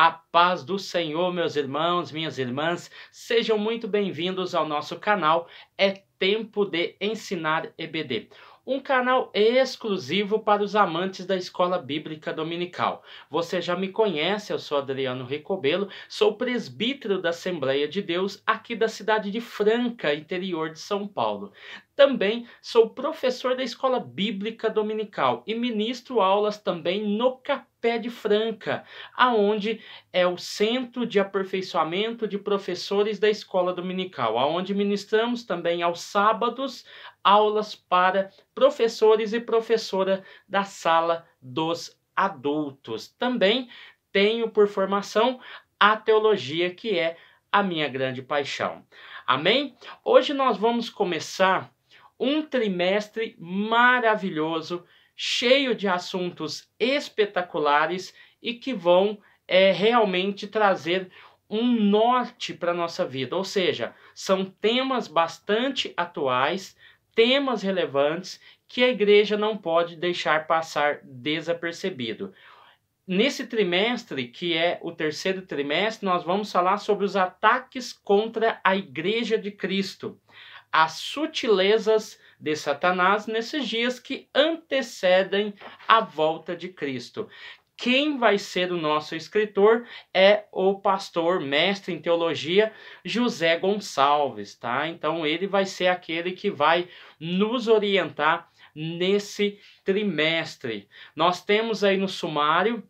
A paz do Senhor, meus irmãos, minhas irmãs, sejam muito bem-vindos ao nosso canal É Tempo de Ensinar EBD. Um canal exclusivo para os amantes da Escola Bíblica Dominical. Você já me conhece, eu sou Adriano Recobelo, sou presbítero da Assembleia de Deus aqui da cidade de Franca, interior de São Paulo. Também sou professor da Escola Bíblica Dominical e ministro aulas também no Capé de Franca, aonde é o Centro de Aperfeiçoamento de Professores da Escola Dominical, aonde ministramos também aos sábados aulas para professores e professora da sala dos adultos. Também tenho por formação a teologia, que é a minha grande paixão. Amém? Hoje nós vamos começar um trimestre maravilhoso, cheio de assuntos espetaculares e que vão realmente trazer um norte para a nossa vida. Ou seja, são temas bastante atuais, temas relevantes que a igreja não pode deixar passar desapercebido. Nesse trimestre, que é o terceiro trimestre, nós vamos falar sobre os ataques contra a Igreja de Cristo, as sutilezas de Satanás nesses dias que antecedem a volta de Cristo. Quem vai ser o nosso escritor é o pastor, mestre em teologia, José Gonçalves, tá? Então ele vai ser aquele que vai nos orientar nesse trimestre. Nós temos aí no sumário.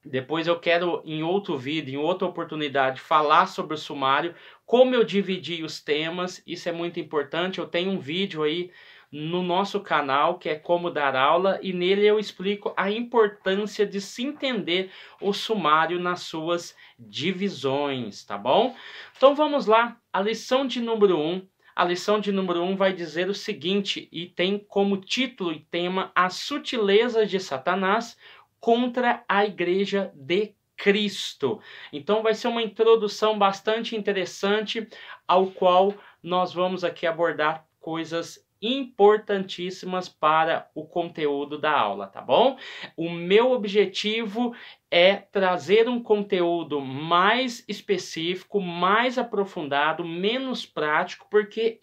Depois eu quero, em outro vídeo, em outra oportunidade, falar sobre o sumário, como eu dividi os temas. Isso é muito importante. Eu tenho um vídeo aí no nosso canal, que é Como Dar Aula, e nele eu explico a importância de se entender o sumário nas suas divisões, tá bom? Então vamos lá, a lição de número 1. A lição de número 1 vai dizer o seguinte, e tem como título e tema As Sutilezas de Satanás contra a Igreja de Cristo. Então vai ser uma introdução bastante interessante, ao qual nós vamos aqui abordar coisas importantíssimas para o conteúdo da aula, tá bom? O meu objetivo é trazer um conteúdo mais específico, mais aprofundado, menos prático, porque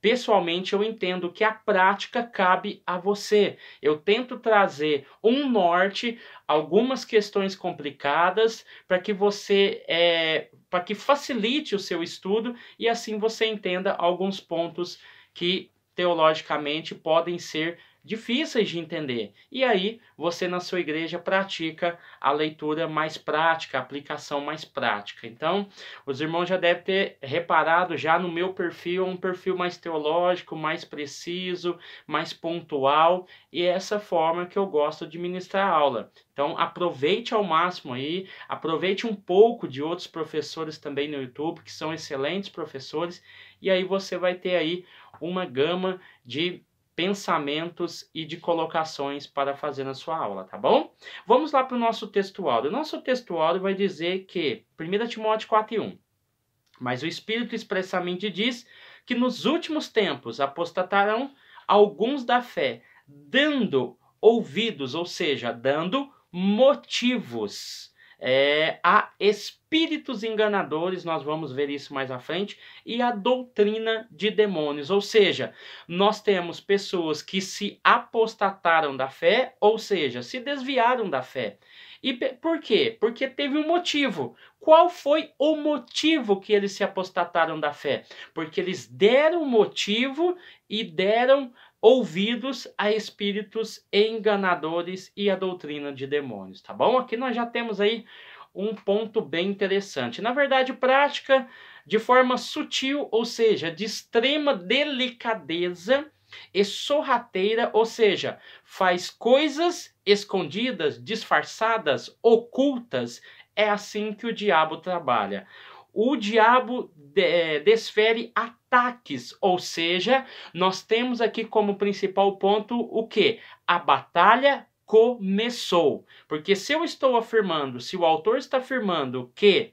pessoalmente, eu entendo que a prática cabe a você. Eu tento trazer um norte, algumas questões complicadas, para que para que facilite o seu estudo e assim você entenda alguns pontos que teologicamente podem ser difíceis de entender. E aí, você na sua igreja pratica a leitura mais prática, a aplicação mais prática. Então, os irmãos já devem ter reparado já no meu perfil, um perfil mais teológico, mais preciso, mais pontual, e é essa forma que eu gosto de ministrar a aula. Então, aproveite ao máximo aí, aproveite um pouco de outros professores também no YouTube, que são excelentes professores, e aí você vai ter aí uma gama de pensamentos e de colocações para fazer na sua aula, tá bom? Vamos lá para o nosso textuário. O nosso textuário vai dizer que, 1 Timóteo 4:1, mas o Espírito expressamente diz que nos últimos tempos apostatarão alguns da fé, dando ouvidos, ou seja, dando motivos a espíritos enganadores, nós vamos ver isso mais à frente, e a doutrina de demônios, ou seja, nós temos pessoas que se apostataram da fé, ou seja, se desviaram da fé. E por quê? Porque teve um motivo. Qual foi o motivo que eles se apostataram da fé? Porque eles deram motivo e deram ouvidos a espíritos enganadores e a doutrina de demônios, tá bom? Aqui nós já temos aí um ponto bem interessante. Na verdade, prática de forma sutil, ou seja, de extrema delicadeza e sorrateira, ou seja, faz coisas escondidas, disfarçadas, ocultas. É assim que o diabo trabalha. O diabo desfere ataques, ou seja, nós temos aqui como principal ponto o quê? A batalha começou. Porque se eu estou afirmando, se o autor está afirmando que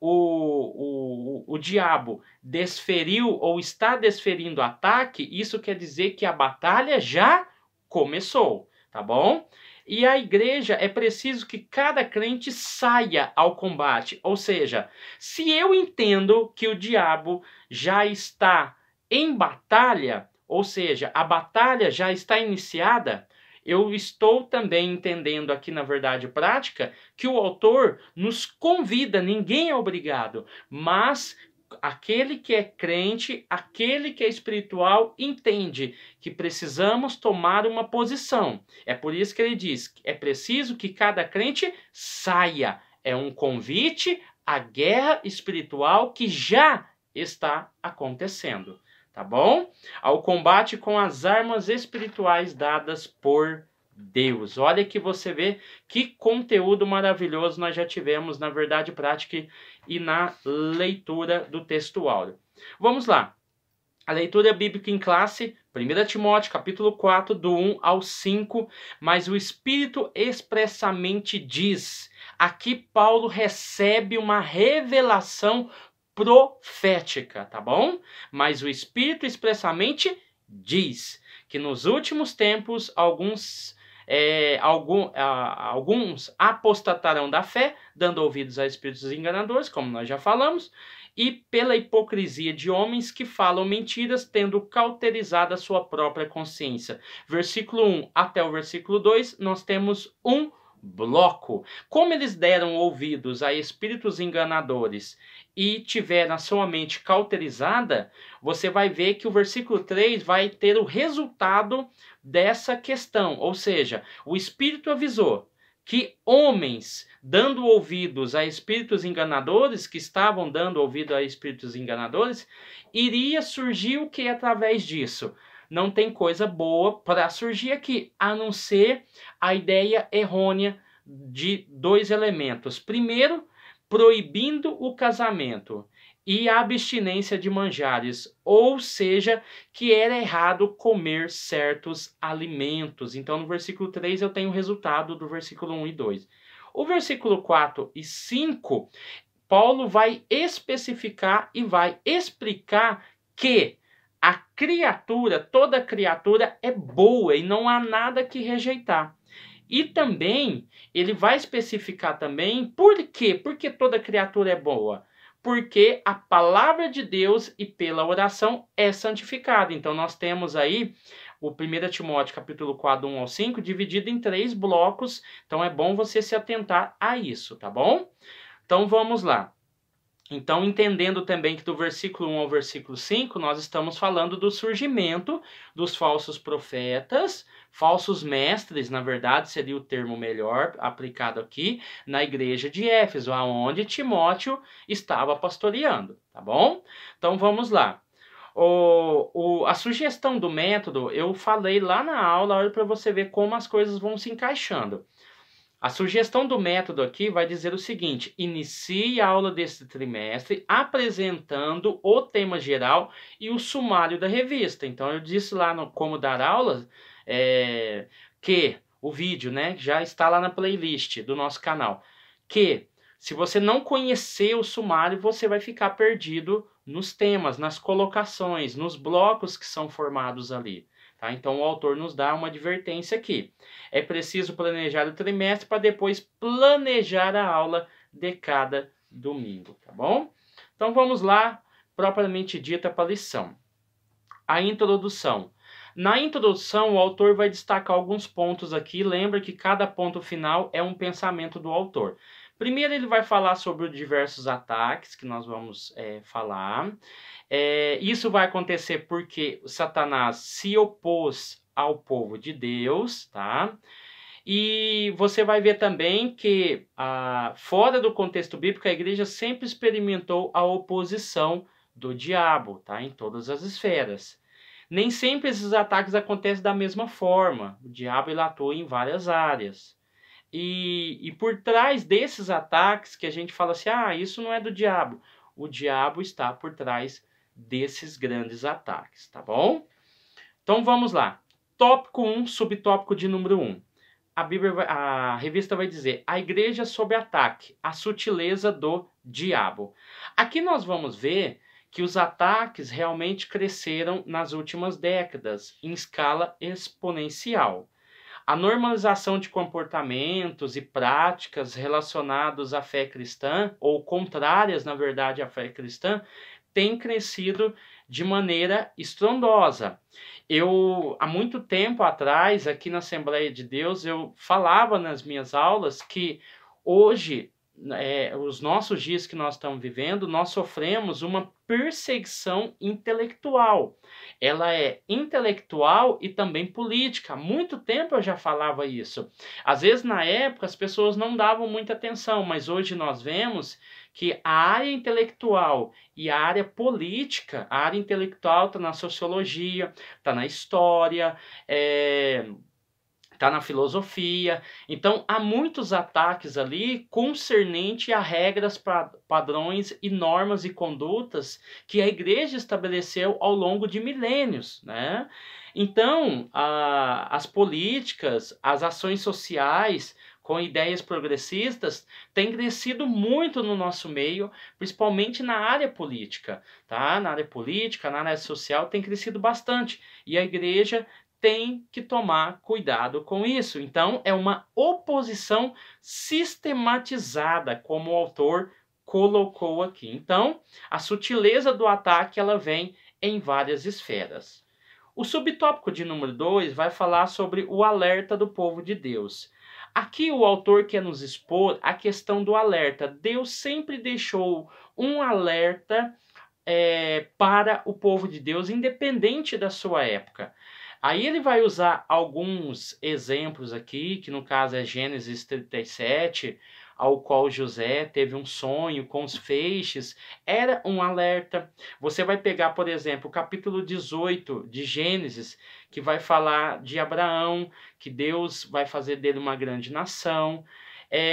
o diabo desferiu ou está desferindo ataque, isso quer dizer que a batalha já começou, tá bom? E a igreja é preciso que cada crente saia ao combate. Ou seja, se eu entendo que o diabo já está em batalha, ou seja, a batalha já está iniciada, eu estou também entendendo aqui na verdade prática que o autor nos convida, ninguém é obrigado, mas aquele que é crente, aquele que é espiritual, entende que precisamos tomar uma posição. É por isso que ele diz que é preciso que cada crente saia. É um convite à guerra espiritual que já está acontecendo. Tá bom? Ao combate com as armas espirituais dadas por Deus. Olha que você vê que conteúdo maravilhoso nós já tivemos na verdade prática e na leitura do texto áureo. Vamos lá. A leitura bíblica em classe, 1 Timóteo, capítulo 4, do 1 ao 5, mas o Espírito expressamente diz. Aqui Paulo recebe uma revelação profética, tá bom? Mas o Espírito expressamente diz que nos últimos tempos alguns apostatarão da fé, dando ouvidos a espíritos enganadores, como nós já falamos, e pela hipocrisia de homens que falam mentiras, tendo cauterizado a sua própria consciência. Versículo 1 até o versículo 2, nós temos um bloco. Como eles deram ouvidos a espíritos enganadores e tiveram a sua mente cauterizada, você vai ver que o versículo 3 vai ter o resultado dessa questão. Ou seja, o Espírito avisou que homens dando ouvidos a espíritos enganadores, que estavam dando ouvido a espíritos enganadores, iria surgir o que através disso? Não tem coisa boa para surgir aqui, a não ser a ideia errônea de dois elementos. Primeiro, proibindo o casamento e a abstinência de manjares, ou seja, que era errado comer certos alimentos. Então, no versículo 3 eu tenho o resultado do versículo 1 e 2. O versículo 4 e 5, Paulo vai especificar e vai explicar que a criatura, toda criatura é boa e não há nada que rejeitar. E também, ele vai especificar também por quê? Porque toda criatura é boa. Porque a palavra de Deus e pela oração é santificada. Então nós temos aí o 1 Timóteo capítulo 4, 1 ao 5, dividido em 3 blocos. Então é bom você se atentar a isso, tá bom? Então vamos lá. Então, entendendo também que do versículo 1 ao versículo 5, nós estamos falando do surgimento dos falsos profetas, falsos mestres, na verdade, seria o termo melhor aplicado aqui, na igreja de Éfeso, aonde Timóteo estava pastoreando, tá bom? Então, vamos lá. A sugestão do método, eu falei lá na aula, olha para você ver como as coisas vão se encaixando. A sugestão do método aqui vai dizer o seguinte: inicie a aula deste trimestre apresentando o tema geral e o sumário da revista. Então, eu disse lá no Como Dar Aulas que o vídeo, né, já está lá na playlist do nosso canal, que se você não conhecer o sumário, você vai ficar perdido nos temas, nas colocações, nos blocos que são formados ali. Tá? Então o autor nos dá uma advertência aqui. É preciso planejar o trimestre para depois planejar a aula de cada domingo, tá bom? Então vamos lá, propriamente dita para a lição. A introdução. Na introdução, o autor vai destacar alguns pontos aqui. Lembra que cada ponto final é um pensamento do autor. Primeiro ele vai falar sobre os diversos ataques que nós vamos falar. Isso vai acontecer porque Satanás se opôs ao povo de Deus, tá? E você vai ver também que, fora do contexto bíblico, a igreja sempre experimentou a oposição do diabo, tá? Em todas as esferas. Nem sempre esses ataques acontecem da mesma forma. O diabo ele atua em várias áreas. E por trás desses ataques que a gente fala assim, isso não é do diabo. O diabo está por trás desses grandes ataques, tá bom? Então vamos lá. Tópico 1, subtópico de número 1. A revista vai dizer: a igreja sob ataque, a sutileza do diabo. Aqui nós vamos ver que os ataques realmente cresceram nas últimas décadas, em escala exponencial. A normalização de comportamentos e práticas relacionados à fé cristã, ou contrárias, na verdade, à fé cristã, tem crescido de maneira estrondosa. Há muito tempo atrás, aqui na Assembleia de Deus, eu falava nas minhas aulas que hoje, os nossos dias que nós estamos vivendo, nós sofremos uma perseguição intelectual. Ela é intelectual e também política. Há muito tempo eu já falava isso. Às vezes, na época, as pessoas não davam muita atenção, mas hoje nós vemos que a área intelectual e a área política, a área intelectual está na sociologia, está na história, está na filosofia. Então, há muitos ataques ali concernente a regras, padrões e normas e condutas que a igreja estabeleceu ao longo de milênios, né? Então, as políticas, as ações sociais com ideias progressistas têm crescido muito no nosso meio, principalmente na área política, tá? Na área política, na área social tem crescido bastante. E a igreja tem que tomar cuidado com isso. Então, é uma oposição sistematizada, como o autor colocou aqui. Então, a sutileza do ataque ela vem em várias esferas. O subtópico de número 2 vai falar sobre o alerta do povo de Deus. Aqui o autor quer nos expor a questão do alerta. Deus sempre deixou um alerta para o povo de Deus, independente da sua época. Aí ele vai usar alguns exemplos aqui, que no caso é Gênesis 37, ao qual José teve um sonho com os feixes, era um alerta. Você vai pegar, por exemplo, o capítulo 18 de Gênesis, que vai falar de Abraão, que Deus vai fazer dele uma grande nação.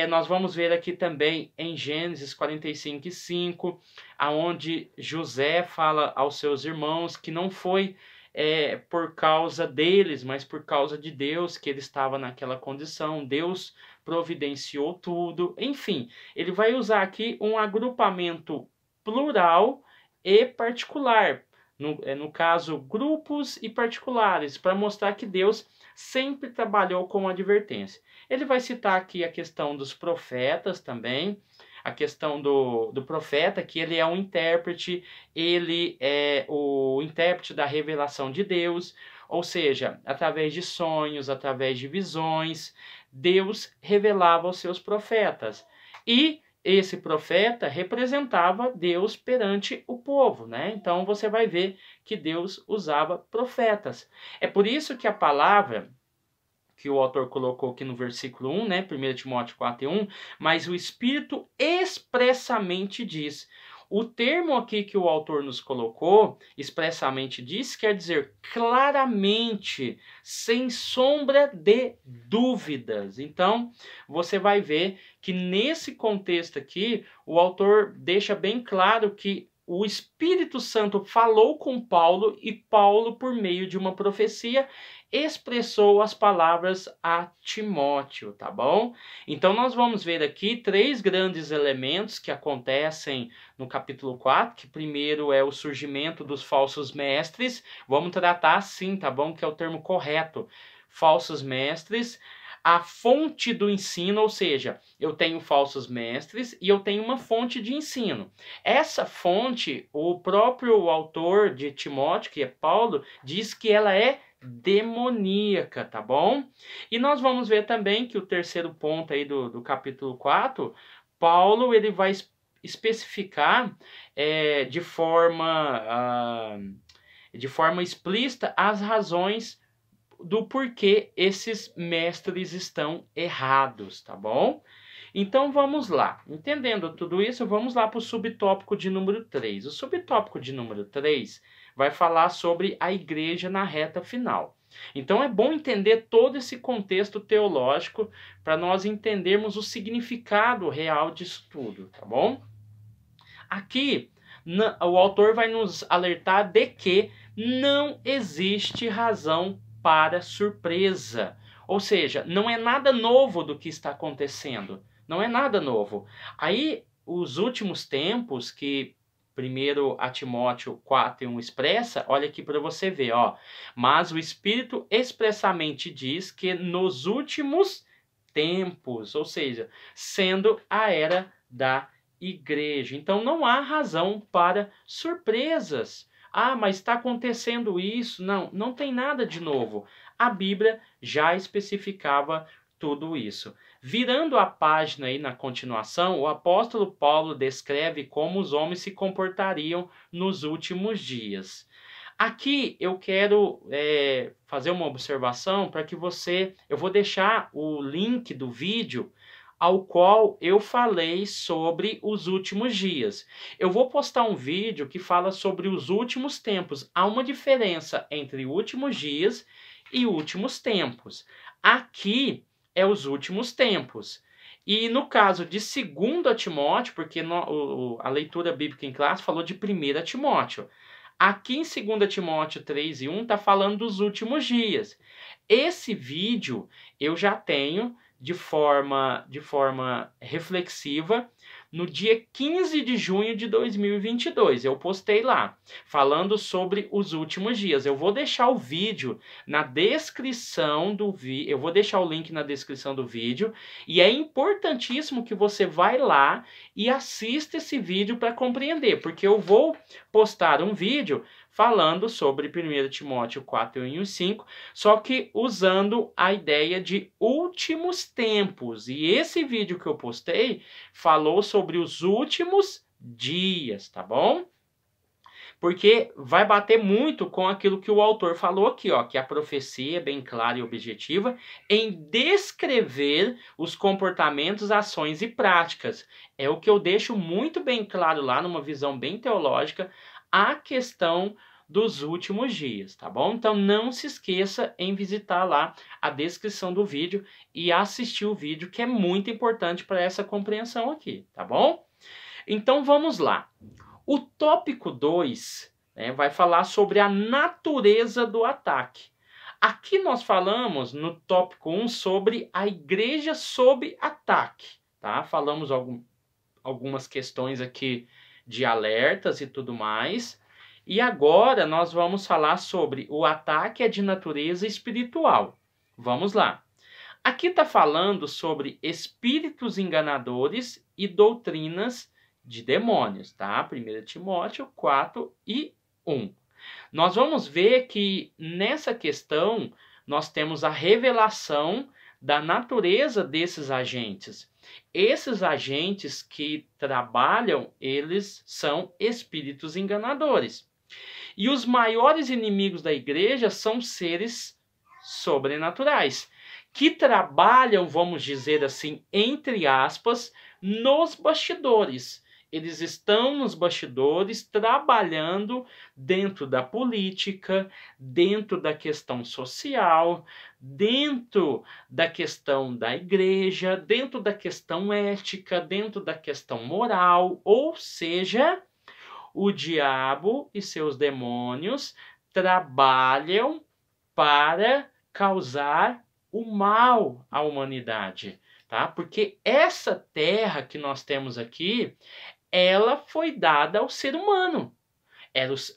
Nós vamos ver aqui também em Gênesis 45:5, aonde José fala aos seus irmãos que não foi por causa deles, mas por causa de Deus que ele estava naquela condição. Deus providenciou tudo. Enfim, ele vai usar aqui um agrupamento plural e particular. No caso, grupos e particulares, para mostrar que Deus sempre trabalhou com advertência. Ele vai citar aqui a questão dos profetas também, a questão do profeta, que ele é um intérprete, ele é o intérprete da revelação de Deus, ou seja, através de sonhos, através de visões, Deus revelava aos seus profetas. E esse profeta representava Deus perante o povo, né? Então você vai ver que Deus usava profetas. É por isso que a palavra que o autor colocou aqui no versículo 1, né? 1 Timóteo 4:1, mas o Espírito expressamente diz. O termo aqui que o autor nos colocou, expressamente diz, quer dizer claramente, sem sombra de dúvidas. Então, você vai ver que nesse contexto aqui, o autor deixa bem claro que o Espírito Santo falou com Paulo e Paulo, por meio de uma profecia, expressou as palavras a Timóteo, tá bom? Então nós vamos ver aqui 3 grandes elementos que acontecem no capítulo 4, que primeiro é o surgimento dos falsos mestres. Vamos tratar assim, tá bom? Que é o termo correto. Falsos mestres. A fonte do ensino, ou seja, eu tenho falsos mestres e eu tenho uma fonte de ensino. Essa fonte, o próprio autor de Timóteo, que é Paulo, diz que ela é demoníaca, tá bom? E nós vamos ver também que o terceiro ponto aí do capítulo 4, Paulo ele vai especificar de forma explícita as razões do porquê esses mestres estão errados, tá bom? Então vamos lá. Entendendo tudo isso, vamos lá para o subtópico de número 3. O subtópico de número 3 vai falar sobre a igreja na reta final. Então é bom entender todo esse contexto teológico para nós entendermos o significado real disso tudo, tá bom? Aqui o autor vai nos alertar de que não existe razão para surpresa. Ou seja, não é nada novo do que está acontecendo. Não é nada novo. Aí, os últimos tempos que 1 a Timóteo 4:1 expressa, olha aqui para você ver, ó. Mas o Espírito expressamente diz que nos últimos tempos, ou seja, sendo a era da igreja. Então não há razão para surpresas. Ah, mas está acontecendo isso. Não, não tem nada de novo. A Bíblia já especificava tudo isso. Virando a página aí na continuação, o apóstolo Paulo descreve como os homens se comportariam nos últimos dias. Aqui eu quero fazer uma observação para que eu vou deixar o link do vídeo ao qual eu falei sobre os últimos dias. Eu vou postar um vídeo que fala sobre os últimos tempos. Há uma diferença entre últimos dias e últimos tempos. Aqui é os últimos tempos. E no caso de 2 Timóteo, porque a leitura bíblica em classe falou de 1 Timóteo. Aqui em 2 Timóteo 3:1 está falando dos últimos dias. Esse vídeo eu já tenho de forma reflexiva no dia 15 de junho de 2022. Eu postei lá, falando sobre os últimos dias. Eu vou deixar o vídeo na descrição do vídeo. Eu vou deixar o link na descrição do vídeo. E é importantíssimo que você vai lá e assista esse vídeo para compreender. Porque eu vou postar um vídeo falando sobre 1 Timóteo 4:1 e 5, só que usando a ideia de últimos tempos. E esse vídeo que eu postei falou sobre os últimos dias, tá bom? Porque vai bater muito com aquilo que o autor falou aqui, ó, que a profecia é bem clara e objetiva em descrever os comportamentos, ações e práticas. É o que eu deixo muito bem claro lá, numa visão bem teológica, a questão dos últimos dias, tá bom? Então não se esqueça em visitar lá a descrição do vídeo e assistir o vídeo, que é muito importante para essa compreensão aqui, tá bom? Então vamos lá. O tópico 2, vai falar sobre a natureza do ataque. Aqui nós falamos no tópico 1 sobre a igreja sob ataque, tá? Falamos algumas questões aqui de alertas e tudo mais. E agora nós vamos falar sobre o ataque de natureza espiritual. Vamos lá. Aqui está falando sobre espíritos enganadores e doutrinas de demônios, tá? 1 Timóteo 4:1. Nós vamos ver que nessa questão nós temos a revelação da natureza desses agentes. Esses agentes que trabalham, eles são espíritos enganadores. E os maiores inimigos da igreja são seres sobrenaturais, que trabalham, vamos dizer assim, entre aspas, nos bastidores. Eles estão nos bastidores trabalhando dentro da política, dentro da questão social, dentro da questão da igreja, dentro da questão ética, dentro da questão moral, ou seja, o diabo e seus demônios trabalham para causar o mal à humanidade, tá? Porque essa terra que nós temos aqui, ela foi dada ao ser humano.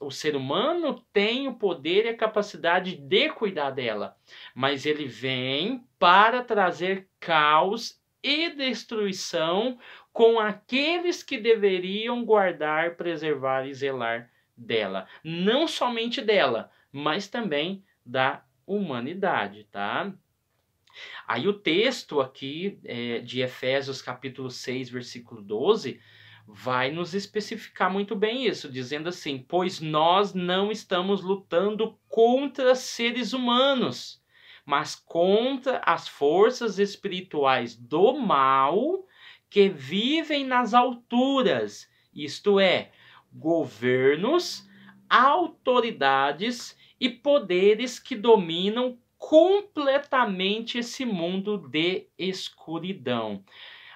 O ser humano tem o poder e a capacidade de cuidar dela, mas ele vem para trazer caos e destruição com aqueles que deveriam guardar, preservar e zelar dela. Não somente dela, mas também da humanidade, tá? Aí o texto aqui de Efésios capítulo 6, versículo 12, vai nos especificar muito bem isso, dizendo assim: pois nós não estamos lutando contra seres humanos, mas contra as forças espirituais do mal que vivem nas alturas, isto é, governos, autoridades e poderes que dominam completamente esse mundo de escuridão.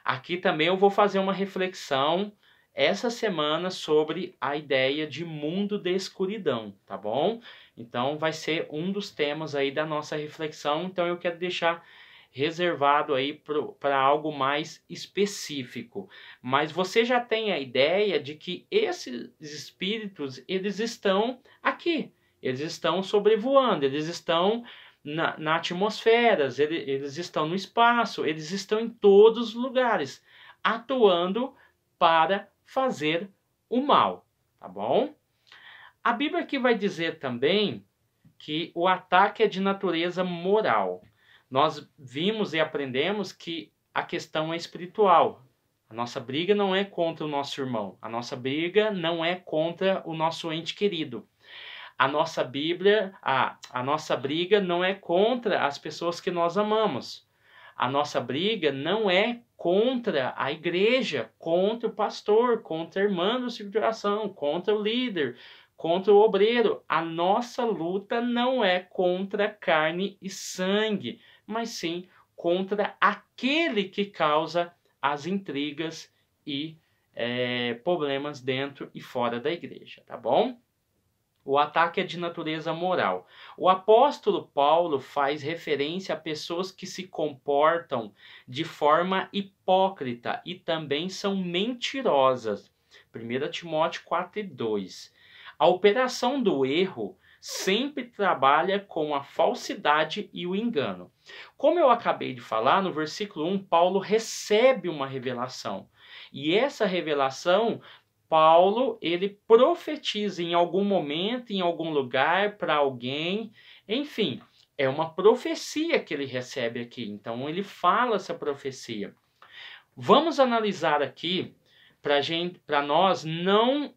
Aqui também eu vou fazer uma reflexão essa semana sobre a ideia de mundo de escuridão, tá bom? Então vai ser um dos temas aí da nossa reflexão, então eu quero deixar reservado aí para algo mais específico. Mas você já tem a ideia de que esses espíritos, eles estão aqui, eles estão sobrevoando, eles estão na atmosfera, eles estão no espaço, eles estão em todos os lugares, atuando para fazer o mal, tá bom? A Bíblia aqui vai dizer também que o ataque é de natureza moral. Nós vimos e aprendemos que a questão é espiritual. A nossa briga não é contra o nosso irmão. A nossa briga não é contra o nosso ente querido. A nossa briga não é contra as pessoas que nós amamos. A nossa briga não é contra a igreja, contra o pastor, contra a irmã do círculo de oração, contra o líder, contra o obreiro. A nossa luta não é contra carne e sangue, mas sim contra aquele que causa as intrigas e problemas dentro e fora da igreja, tá bom? O ataque é de natureza moral. O apóstolo Paulo faz referência a pessoas que se comportam de forma hipócrita e também são mentirosas. 1 Timóteo 4:2. A operação do erro sempre trabalha com a falsidade e o engano. Como eu acabei de falar, no versículo 1, Paulo recebe uma revelação. E essa revelação, Paulo, ele profetiza em algum momento, em algum lugar, para alguém. Enfim, é uma profecia que ele recebe aqui. Então, ele fala essa profecia. Vamos analisar aqui, para nós não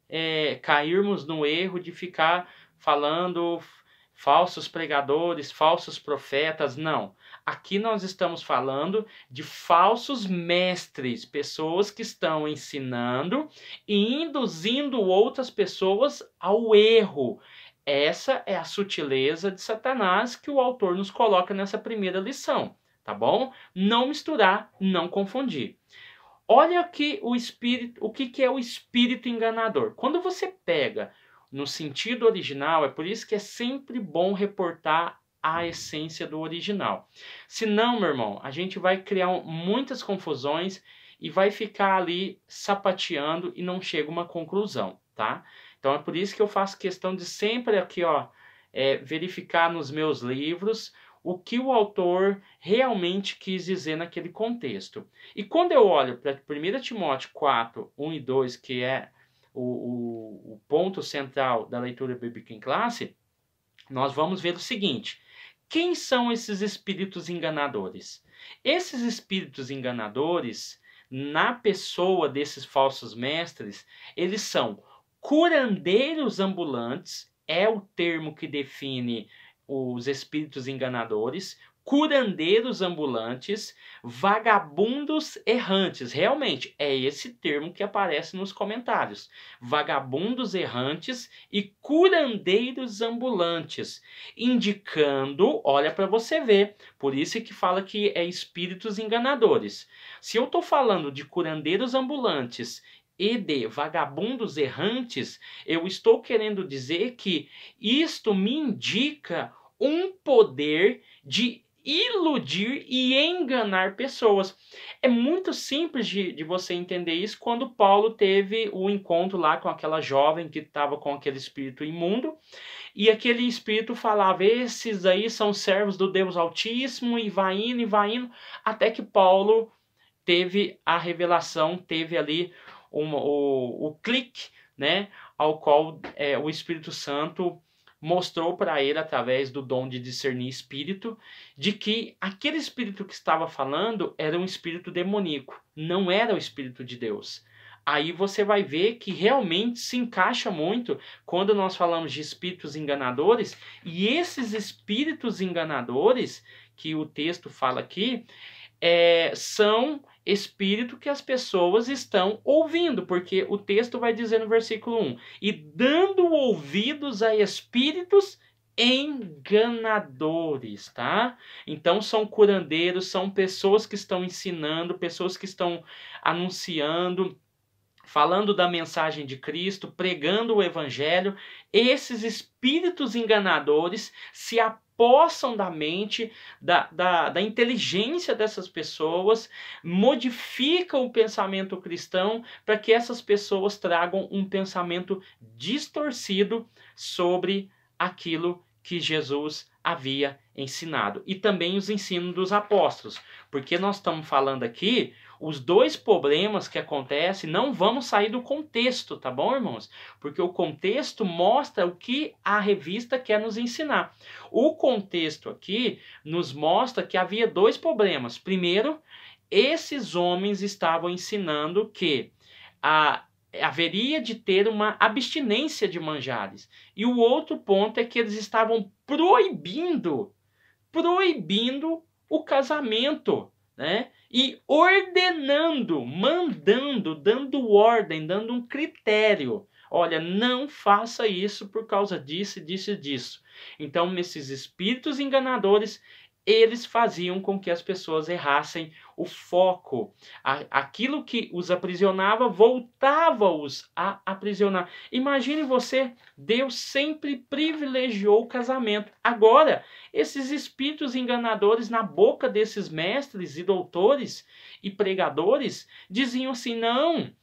cairmos no erro de ficar falando falsos pregadores, falsos profetas, não. Aqui nós estamos falando de falsos mestres, pessoas que estão ensinando e induzindo outras pessoas ao erro. Essa é a sutileza de Satanás que o autor nos coloca nessa primeira lição, tá bom? Não misturar, não confundir. Olha aqui o que é o espírito enganador. Quando você pega no sentido original, é por isso que é sempre bom reportar a essência do original. Senão, meu irmão, a gente vai criar muitas confusões e vai ficar ali sapateando e não chega a uma conclusão, tá? Então é por isso que eu faço questão de sempre aqui, verificar nos meus livros o que o autor realmente quis dizer naquele contexto. E quando eu olho para 1 Timóteo 4, 1 e 2, que é o ponto central da leitura bíblica em classe, nós vamos ver o seguinte: quem são esses espíritos enganadores? Esses espíritos enganadores, na pessoa desses falsos mestres, eles são curandeiros ambulantes, é o termo que define os espíritos enganadores, curandeiros ambulantes, vagabundos errantes. Realmente, é esse termo que aparece nos comentários. Vagabundos errantes e curandeiros ambulantes, indicando, olha para você ver, por isso que fala que é espíritos enganadores. Se eu estou falando de curandeiros ambulantes e de vagabundos errantes, eu estou querendo dizer que isto me indica um poder de iludir e enganar pessoas. É muito simples de você entender isso quando Paulo teve o encontro lá com aquela jovem que estava com aquele espírito imundo, e aquele espírito falava: esses aí são servos do Deus Altíssimo, e vai indo, até que Paulo teve a revelação, teve ali o clique, né, ao qual o Espírito Santo mostrou para ele, através do dom de discernir espírito, de que aquele espírito que estava falando era um espírito demoníaco, não era o Espírito de Deus. Aí você vai ver que realmente se encaixa muito quando nós falamos de espíritos enganadores, e esses espíritos enganadores que o texto fala aqui são espírito que as pessoas estão ouvindo, porque o texto vai dizer no versículo 1: e dando ouvidos a espíritos enganadores, tá? Então são curandeiros, são pessoas que estão ensinando, pessoas que estão anunciando, falando da mensagem de Cristo, pregando o evangelho. Esses espíritos enganadores se despossam da mente, da inteligência dessas pessoas, modificam o pensamento cristão para que essas pessoas tragam um pensamento distorcido sobre aquilo que Jesus havia ensinado. E também os ensinos dos apóstolos. Porque nós estamos falando aqui, os dois problemas que acontecem, não vamos sair do contexto, tá bom, irmãos? Porque o contexto mostra o que a revista quer nos ensinar. O contexto aqui nos mostra que havia dois problemas. Primeiro, esses homens estavam ensinando que haveria de ter uma abstinência de manjares. E o outro ponto é que eles estavam proibindo o casamento, né? E ordenando, mandando, dando ordem, dando um critério. Olha, não faça isso por causa disso, disso e disso. Então, esses espíritos enganadores, eles faziam com que as pessoas errassem o foco. Aquilo que os aprisionava, voltava-os a aprisionar. Imagine você, Deus sempre privilegiou o casamento. Agora, esses espíritos enganadores na boca desses mestres e doutores e pregadores diziam assim, não,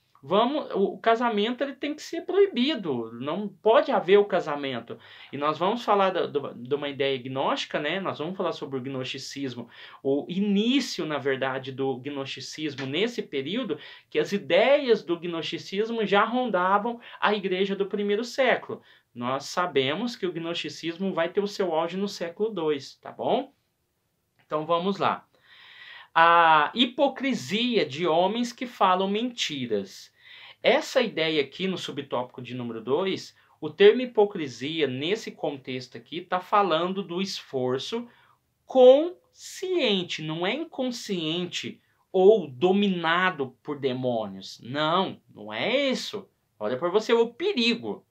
o casamento ele tem que ser proibido, não pode haver o casamento. E nós vamos falar de uma ideia gnóstica, né? Nós vamos falar sobre o gnosticismo, o início, na verdade, do gnosticismo nesse período, que as ideias do gnosticismo já rondavam a igreja do primeiro século. Nós sabemos que o gnosticismo vai ter o seu auge no século II, tá bom? Então vamos lá. A hipocrisia de homens que falam mentiras. Essa ideia aqui no subtópico de número 2, o termo hipocrisia, nesse contexto aqui, está falando do esforço consciente, não é inconsciente ou dominado por demônios. Não, não é isso. Olha para você o perigo.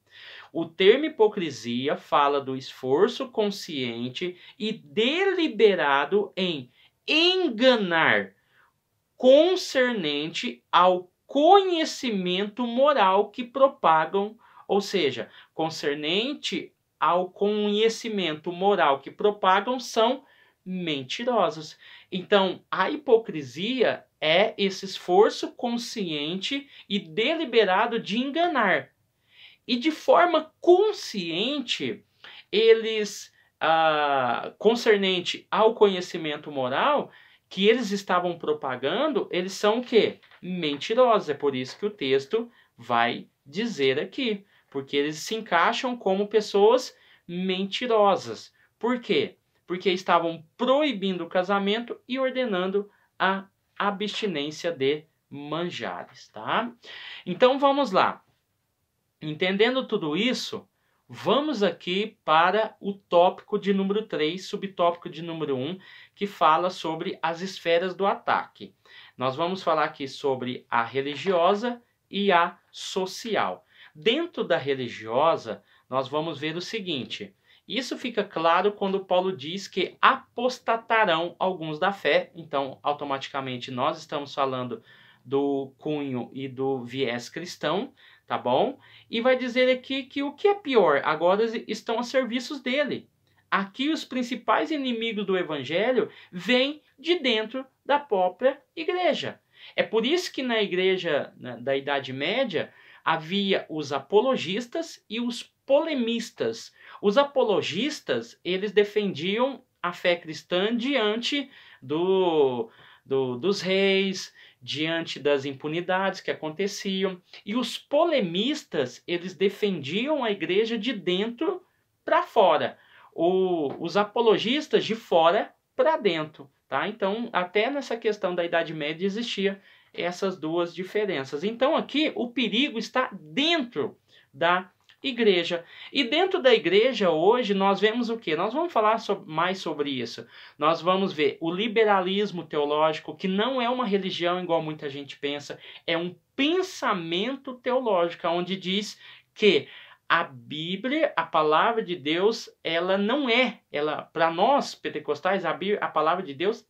O termo hipocrisia fala do esforço consciente e deliberado em enganar concernente ao conhecimento moral que propagam, ou seja, concernente ao conhecimento moral que propagam são mentirosos. Então, a hipocrisia é esse esforço consciente e deliberado de enganar. E de forma consciente, eles, concernente ao conhecimento moral, que eles estavam propagando, eles são o quê? Mentirosos. É por isso que o texto vai dizer aqui. Porque eles se encaixam como pessoas mentirosas. Por quê? Porque estavam proibindo o casamento e ordenando a abstinência de manjares, tá? Então vamos lá. Entendendo tudo isso, vamos aqui para o tópico de número 3, subtópico de número 1, que fala sobre as esferas do ataque. Nós vamos falar aqui sobre a religiosa e a social. Dentro da religiosa, nós vamos ver o seguinte. Isso fica claro quando Paulo diz que apostatarão alguns da fé. Então, automaticamente, nós estamos falando do cunho e do viés cristão, tá bom? E vai dizer aqui que o que é pior, agora estão a serviços dele. Aqui os principais inimigos do evangelho vêm de dentro da própria igreja. É por isso que na igreja da Idade Média havia os apologistas e os polemistas. Os apologistas, eles defendiam a fé cristã diante dos reis, diante das impunidades que aconteciam. E os polemistas, eles defendiam a igreja de dentro para fora. Os apologistas de fora para dentro. Tá? Então, até nessa questão da Idade Média existia essas duas diferenças. Então, aqui o perigo está dentro da igreja. E dentro da igreja hoje nós vemos o quê? Nós vamos falar mais sobre isso. Nós vamos ver o liberalismo teológico, que não é uma religião igual muita gente pensa, é um pensamento teológico, onde diz que a Bíblia, a palavra de Deus, ela não é, para nós pentecostais, a palavra de Deus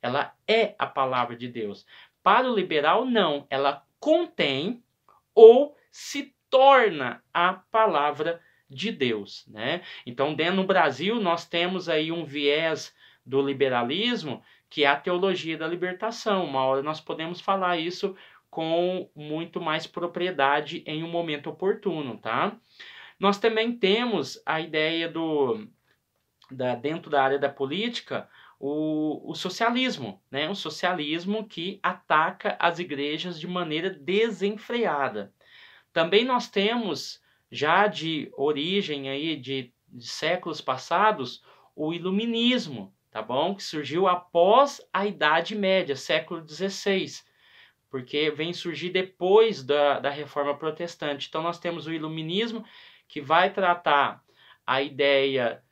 ela é a palavra de Deus. Para o liberal, não, ela contém ou se torna a palavra de Deus, né? Então, no Brasil, nós temos aí um viés do liberalismo, que é a teologia da libertação. Uma hora nós podemos falar isso com muito mais propriedade em um momento oportuno, tá? Nós também temos a ideia dentro da área da política, o socialismo, né? O socialismo que ataca as igrejas de maneira desenfreada. Também nós temos, já de origem aí de séculos passados, o iluminismo, tá bom? Que surgiu após a Idade Média, século XVI, porque vem surgir depois da Reforma Protestante. Então nós temos o iluminismo, que vai tratar a ideia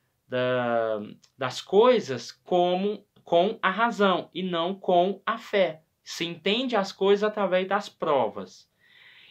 das coisas com a razão e não com a fé. Se entende as coisas através das provas.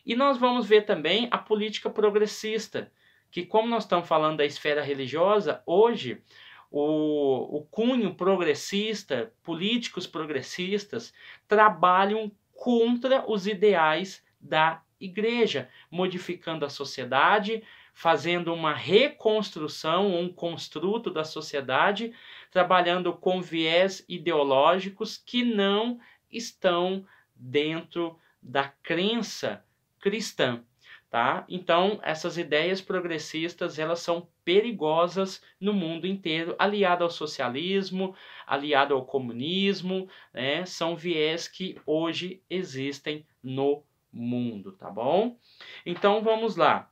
E nós vamos ver também a política progressista, que, como nós estamos falando da esfera religiosa, hoje o cunho progressista, políticos progressistas, trabalham contra os ideais da igreja, modificando a sociedade, fazendo uma reconstrução, um construto da sociedade, trabalhando com viés ideológicos que não estão dentro da crença cristã, tá? Então, essas ideias progressistas, elas são perigosas no mundo inteiro, aliado ao socialismo, aliado ao comunismo, né? São viés que hoje existem no mundo, tá bom? Então, vamos lá.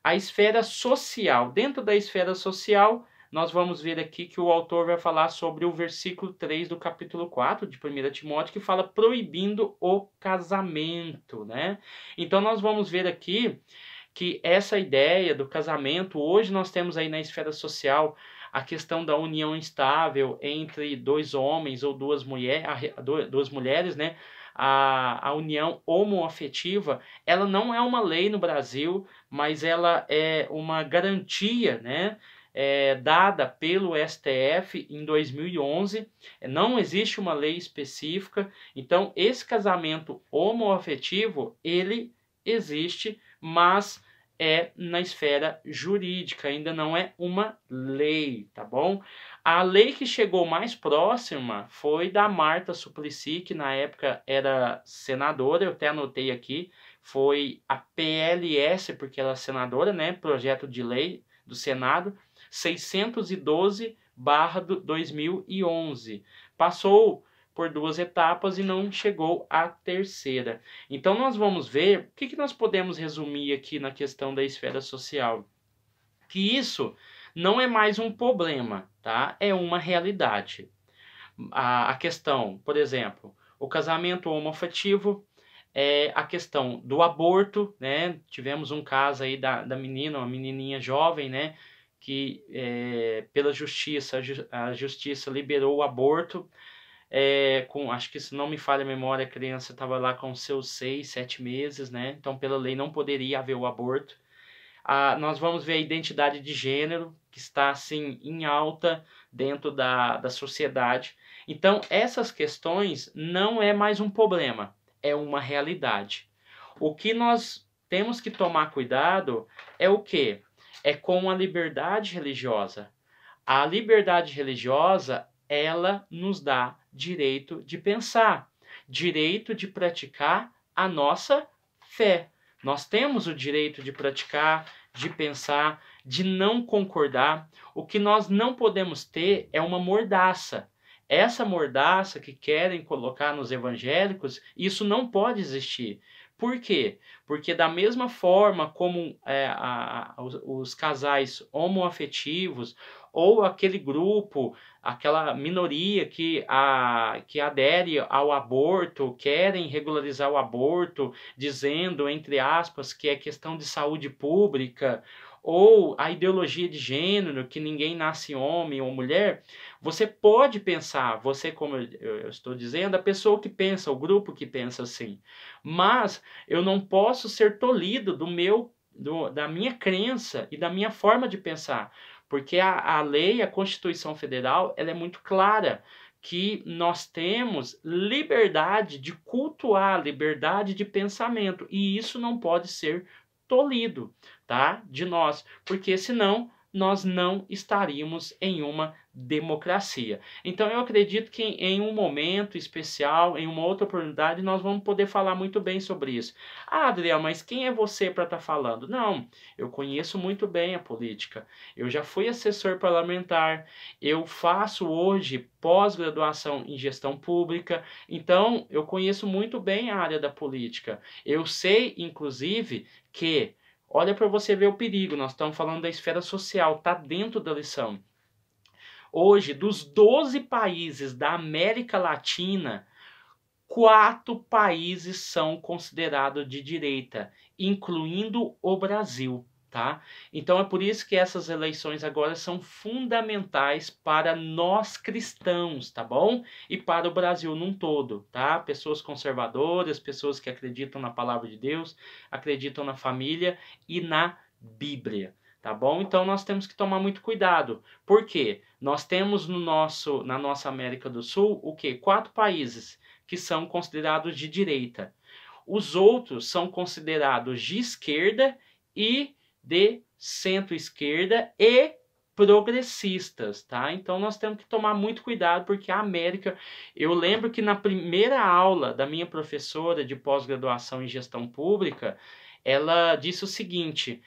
A esfera social. Dentro da esfera social, nós vamos ver aqui que o autor vai falar sobre o versículo 3 do capítulo 4 de 1 Timóteo, que fala proibindo o casamento, né? Então nós vamos ver aqui que essa ideia do casamento, hoje nós temos aí na esfera social a questão da união estável entre dois homens ou duas mulheres, né? A união homoafetiva, ela não é uma lei no Brasil, mas ela é uma garantia, né? Dada pelo STF em 2011, não existe uma lei específica, então esse casamento homoafetivo, ele existe, mas é na esfera jurídica, ainda não é uma lei, tá bom? A lei que chegou mais próxima foi da Marta Suplicy, que na época era senadora, eu até anotei aqui, foi a PLS, porque ela é senadora, né? Projeto de lei do Senado, 612/2011. Passou por 2 etapas e não chegou à terceira. Então nós vamos ver, o que nós podemos resumir aqui na questão da esfera social? Que isso não é mais um problema, tá? É uma realidade. A questão, por exemplo, o casamento homoafetivo, a questão do aborto, né? Tivemos um caso aí da menina, uma menininha jovem, né? Que pela justiça, a justiça liberou o aborto, acho que se não me falha a memória, a criança estava lá com seus 6, 7 meses, né? Então pela lei não poderia haver o aborto. Nós vamos ver a identidade de gênero, que está assim em alta dentro da sociedade. Então essas questões não é mais um problema, é uma realidade. O que nós temos que tomar cuidado é o quê? É com a liberdade religiosa. A liberdade religiosa, ela nos dá direito de pensar, direito de praticar a nossa fé. Nós temos o direito de praticar, de pensar, de não concordar. O que nós não podemos ter é uma mordaça. Essa mordaça que querem colocar nos evangélicos, isso não pode existir. Por quê? Porque da mesma forma como os casais homoafetivos ou aquele grupo, aquela minoria que adere ao aborto, querem regularizar o aborto, dizendo, entre aspas, que é questão de saúde pública, ou a ideologia de gênero, que ninguém nasce homem ou mulher, você pode pensar, você, como eu estou dizendo, a pessoa que pensa, o grupo que pensa assim, mas eu não posso ser tolhido da minha crença e da minha forma de pensar, porque a lei, a Constituição Federal, ela é muito clara, que nós temos liberdade de cultuar, liberdade de pensamento, e isso não pode ser tolhido, tá? De nós, porque senão nós não estaríamos em uma democracia. Então eu acredito que em um momento especial, em uma outra oportunidade, nós vamos poder falar muito bem sobre isso. Ah, Adriel, mas quem é você para estar falando? Não, eu conheço muito bem a política. Eu já fui assessor parlamentar, eu faço hoje pós-graduação em gestão pública, então eu conheço muito bem a área da política. Eu sei, inclusive, que olha para você ver o perigo, nós estamos falando da esfera social, está dentro da lição. Hoje, dos 12 países da América Latina, 4 países são considerados de direita, incluindo o Brasil, tá? Então é por isso que essas eleições agora são fundamentais para nós cristãos, tá bom? E para o Brasil num todo, tá? Pessoas conservadoras, pessoas que acreditam na palavra de Deus, acreditam na família e na Bíblia. Tá bom? Então nós temos que tomar muito cuidado. Por quê? Nós temos na nossa América do Sul o quê? 4 países que são considerados de direita. Os outros são considerados de esquerda e de centro-esquerda e progressistas, tá? Então nós temos que tomar muito cuidado porque a América, eu lembro que na primeira aula da minha professora de pós-graduação em gestão pública, ela disse o seguinte,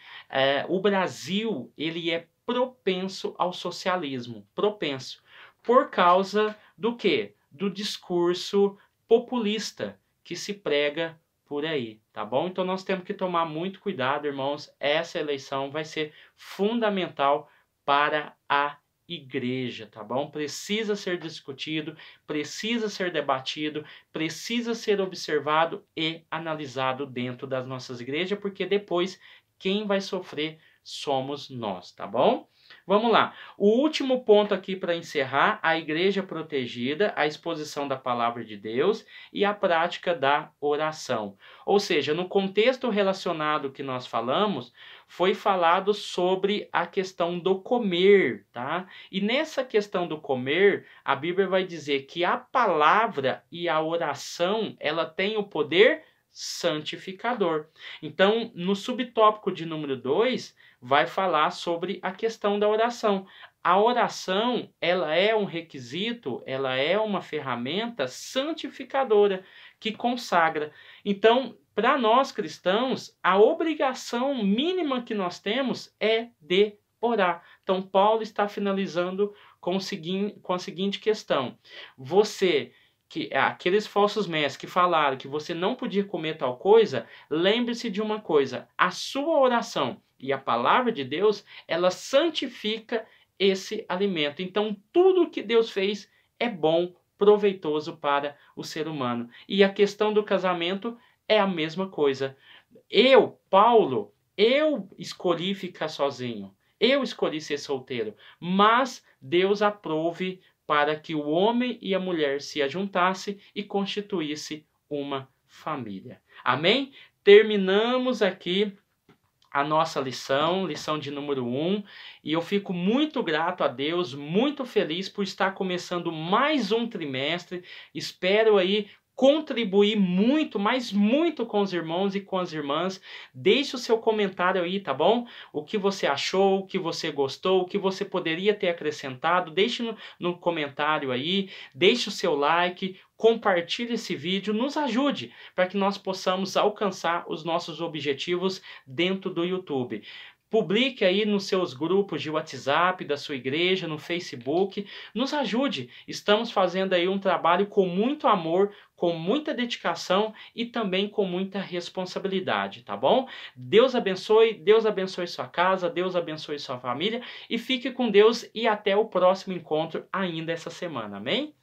o Brasil, ele é propenso ao socialismo, propenso, por causa do quê? Do discurso populista que se prega por aí, tá bom? Então nós temos que tomar muito cuidado, irmãos, essa eleição vai ser fundamental para a igreja, tá bom? Precisa ser discutido, precisa ser debatido, precisa ser observado e analisado dentro das nossas igrejas, porque depois quem vai sofrer somos nós, tá bom? Vamos lá. O último ponto aqui para encerrar, a igreja protegida, a exposição da palavra de Deus e a prática da oração. Ou seja, no contexto relacionado que nós falamos, foi falado sobre a questão do comer, tá? E nessa questão do comer, a Bíblia vai dizer que a palavra e a oração, ela tem o poder santificador. Então, no subtópico de número 2, vai falar sobre a questão da oração. A oração, ela é um requisito, ela é uma ferramenta santificadora que consagra. Então, para nós cristãos, a obrigação mínima que nós temos é de orar. Então, Paulo está finalizando com a seguinte questão. Aqueles falsos mestres que falaram que você não podia comer tal coisa, lembre-se de uma coisa, a sua oração e a palavra de Deus, ela santifica esse alimento. Então, tudo que Deus fez é bom, proveitoso para o ser humano. E a questão do casamento é a mesma coisa. Paulo, escolhi ficar sozinho. Eu escolhi ser solteiro. Mas Deus aprove para que o homem e a mulher se ajuntassem e constituísse uma família. Amém? Terminamos aqui a nossa lição de número 1, e eu fico muito grato a Deus, muito feliz por estar começando mais um trimestre. Espero aí contribuir muito, mas muito com os irmãos e com as irmãs. Deixe o seu comentário aí, tá bom? O que você achou, o que você gostou, o que você poderia ter acrescentado, deixe no comentário aí, deixe o seu like, compartilhe esse vídeo, nos ajude para que nós possamos alcançar os nossos objetivos dentro do YouTube. Publique aí nos seus grupos de WhatsApp, da sua igreja, no Facebook. Nos ajude. Estamos fazendo aí um trabalho com muito amor, com muita dedicação e também com muita responsabilidade, tá bom? Deus abençoe sua casa, Deus abençoe sua família e fique com Deus e até o próximo encontro ainda essa semana, amém?